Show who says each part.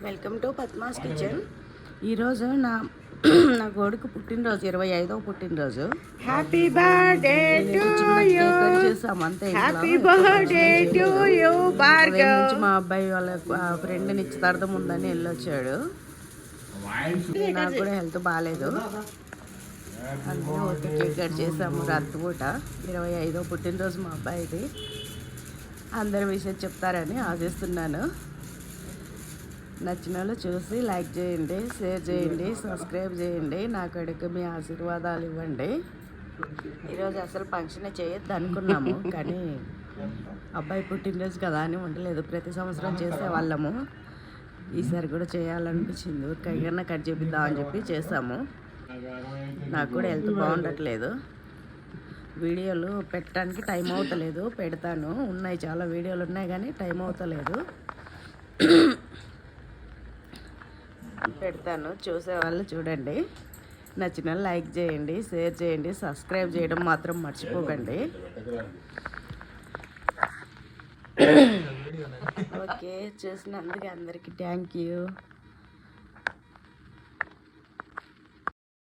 Speaker 1: Welcome to Padma's kitchen. ఈరోజు నా కొడుకు పుట్టినరోజు, 25వ పుట్టినరోజు.
Speaker 2: హ్యాపీ బర్త్డే టు యు,
Speaker 1: చేసాము అంతే.
Speaker 2: Happy birthday to you Bhargav
Speaker 1: నుంచి మా అబ్బాయి వాళ్ళ ఫ్రెండ్ నిశ్చితార్థం ఉందని వెళ్ళొచ్చాడు. నాకు కూడా హెల్త్ బాగాలేదు, అందుకే కేక్ కట్ చేసాము రాత్రిపూట. 25వ పుట్టినరోజు మా అబ్బాయిది. అందరి విషయం చెప్తారని ఆశిస్తున్నాను. నచ్చిన వాళ్ళు చూసి లైక్ చేయండి, షేర్ చేయండి, సబ్స్క్రైబ్ చేయండి. నా కడుకు మీ ఆశీర్వాదాలు ఇవ్వండి. ఈరోజు అసలు ఫంక్షన్ చేయొద్దు అనుకున్నాము, కానీ అబ్బాయి పుట్టినరోజు కదా అని ఉండలేదు. ప్రతి సంవత్సరం చేసేవాళ్ళము, ఈసారి కూడా చేయాలనిపించింది. కైగన్నా కట్ చేపిద్దామని చెప్పి చేసాము. నాకు కూడా హెల్త్ బాగుండట్లేదు, వీడియోలు పెట్టడానికి టైం అవుతలేదు. పెడతాను, ఉన్నాయి చాలా వీడియోలు ఉన్నాయి, కానీ టైం అవుతలేదు. పెడతాను, చూసేవాళ్ళు చూడండి. నచ్చిన లైక్ చేయండి, షేర్ చేయండి, సబ్స్క్రైబ్ చేయడం మాత్రం మర్చిపోకండి. ఓకే, చూసినందుకు అందరికీ థ్యాంక్ యూ.